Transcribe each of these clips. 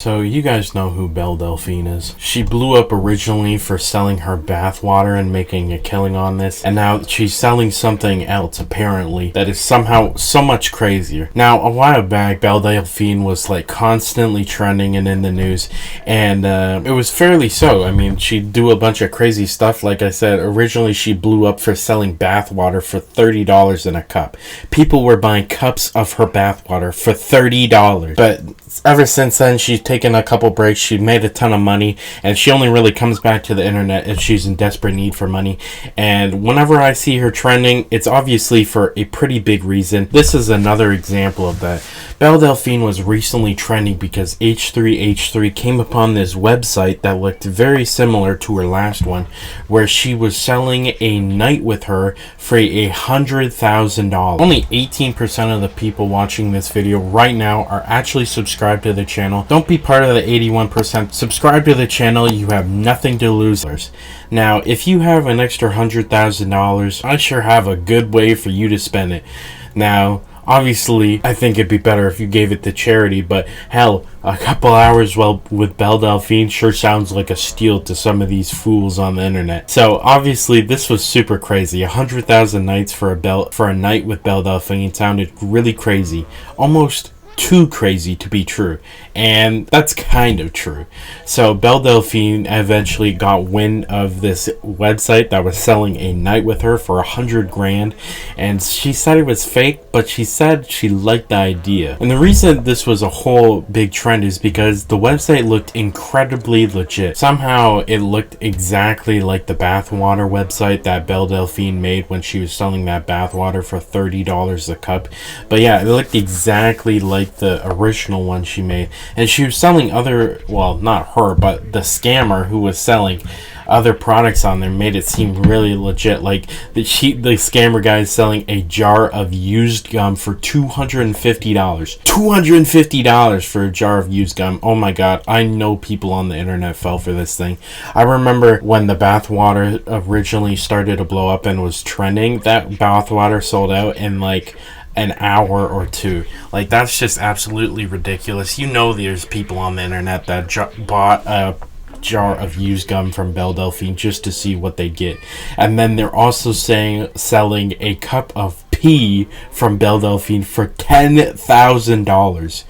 So you guys know who Belle Delphine is. She blew up originally for selling her bath water and making a killing on this, and now she's selling something else apparently that is somehow so much crazier. Now a while back, Belle Delphine was like constantly trending and in the news, and it was fairly so. I mean, she'd do a bunch of crazy stuff. Like I said, originally she blew up for selling bath water for $30 in a cup. People were buying cups of her bath water for $30, but ever since then she's taken a couple breaks. She made a ton of money, and she only really comes back to the internet if she's in desperate need for money. And whenever I see her trending, it's obviously for a pretty big reason. This is another example of that. Belle Delphine was recently trending because H3H3 came upon this website that looked very similar to her last one, where she was selling a night with her for $100,000. Only 18% of the people watching this video right now are actually subscribed to the channel. Don't be part of the 81%. Subscribe to the channel. You have nothing to lose. Now, if you have an extra $100,000, I sure have a good way for you to spend it. Now, obviously, I think it'd be better if you gave it to charity, but hell, a couple hours with Belle Delphine sure sounds like a steal to some of these fools on the internet. So obviously, this was super crazy. 100,000 nights for a night with Belle Delphine sounded really crazy, almost too crazy to be true, and that's kind of true. So Belle Delphine eventually got wind of this website that was selling a night with her for $100,000, and she said it was fake, but she said she liked the idea. And the reason this was a whole big trend is because the website looked incredibly legit. Somehow it looked exactly like the bathwater website that Belle Delphine made when she was selling that bathwater for $30 a cup. But yeah, it looked exactly like the original one she made, and she was selling other, well, not her, but the scammer who was selling other products on there made it seem really legit. Like the scammer guy is selling a jar of used gum for $250. $250 for a jar of used gum. Oh my god, I know people on the internet fell for this thing. I remember when the bathwater originally started to blow up and was trending, that bathwater sold out in like an hour or two. Like, that's just absolutely ridiculous. You know, there's people on the internet that bought a jar of used gum from Belle Delphine just to see what they get, and then they're also selling a cup of pee from Belle Delphine for $10,000.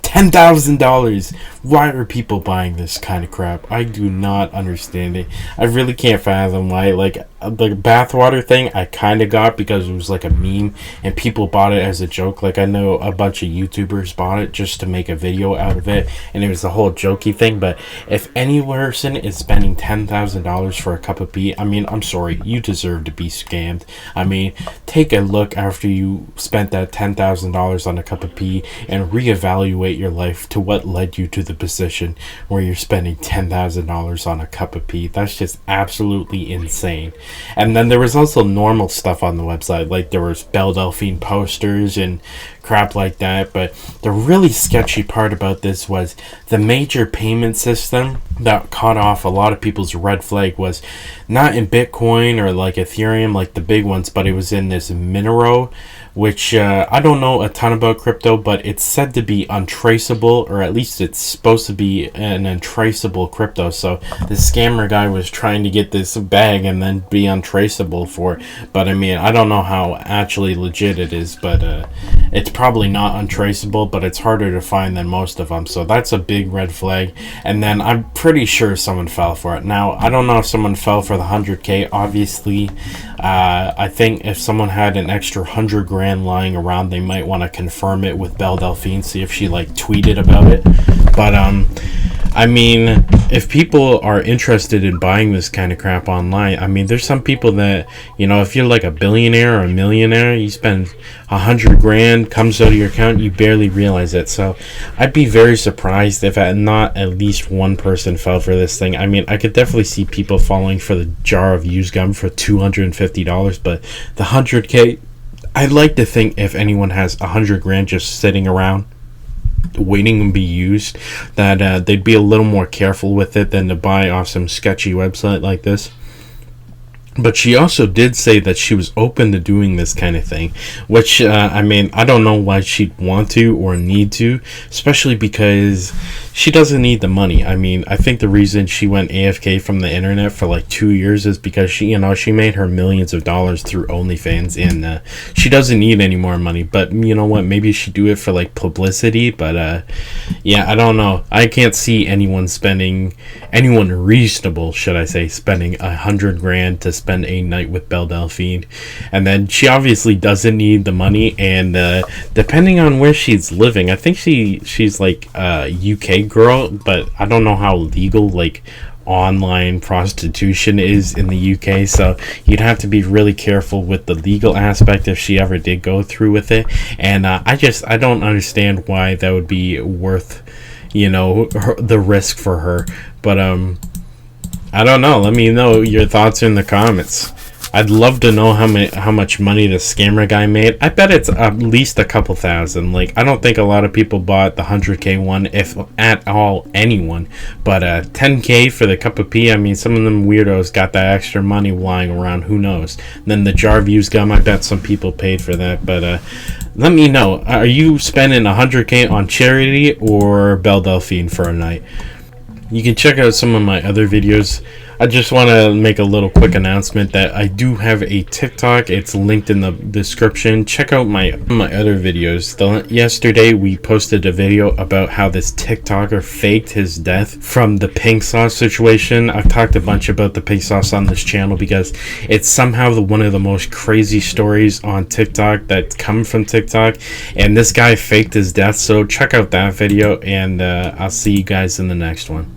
$10,000. Why are people buying this kind of crap? I do not understand it. I really can't fathom why. Like, the bathwater thing I kind of got because it was like a meme and people bought it as a joke. Like, I know a bunch of YouTubers bought it just to make a video out of it, and it was the whole jokey thing. But if any person is spending $10,000 for a cup of pee, I mean, I'm sorry, you deserve to be scammed. I mean, take a look after you spent that $10,000 on a cup of pee and reevaluate your life to what led you to the position where you're spending $10,000 on a cup of pee. That's just absolutely insane. And then there was also normal stuff on the website, like there was Belle Delphine posters and crap like that. But the really sketchy part about this was the major payment system that caught off a lot of people's red flag was not in Bitcoin or like Ethereum, like the big ones, but it was in this Monero, which I don't know a ton about crypto, but it's said to be untraceable, or at least it's supposed to be an untraceable crypto. So the scammer guy was trying to get this bag and then be untraceable for it. But I mean, I don't know how actually legit it is, but it's probably not untraceable, but it's harder to find than most of them. So that's a big red flag. And then I'm pretty sure someone fell for it. Now, I don't know if someone fell for the 100K. Obviously, I think if someone had an extra $100,000 lying around, they might want to confirm it with Belle Delphine, see if she like tweeted about it. But I mean, if people are interested in buying this kind of crap online, I mean, there's some people that, you know, if you're like a billionaire or a millionaire, you spend $100,000, comes out of your account, you barely realize it. So I'd be very surprised if not at least one person fell for this thing. I mean, I could definitely see people falling for the jar of used gum for $250, but the 100K, I'd like to think if anyone has $100,000 just sitting around waiting to be used, that they'd be a little more careful with it than to buy off some sketchy website like this. But she also did say that she was open to doing this kind of thing, which, I mean, I don't know why she'd want to or need to, especially because she doesn't need the money. I mean, I think the reason she went AFK from the internet for like 2 years is because she made her millions of dollars through OnlyFans, and she doesn't need any more money. But you know what? Maybe she do it for like publicity. But yeah, I don't know. I can't see anyone reasonable, should I say, spending $100,000 to spend a night with Belle Delphine, and then she obviously doesn't need the money. And depending on where she's living, I think she's like a UK girl, but I don't know how legal like online prostitution is in the UK, so you'd have to be really careful with the legal aspect if she ever did go through with it. And I don't understand why that would be worth the risk for her. But I don't know. Let me know your thoughts in the comments. I'd love to know how much money the scammer guy made. I bet it's at least a couple thousand. Like, I don't think a lot of people bought the 100K one, if at all anyone. But 10K for the cup of pee. I mean, some of them weirdos got that extra money lying around. Who knows? And then the jar views gum. I bet some people paid for that. But let me know. Are you spending 100K on charity or Belle Delphine for a night? You can check out some of my other videos. I just want to make a little quick announcement that I do have a TikTok. It's linked in the description. Check out my other videos. Yesterday we posted a video about how this TikToker faked his death from the pink sauce situation. I've talked a bunch about the pink sauce on this channel because it's somehow one of the most crazy stories on TikTok that come from TikTok. And this guy faked his death. So check out that video, and I'll see you guys in the next one.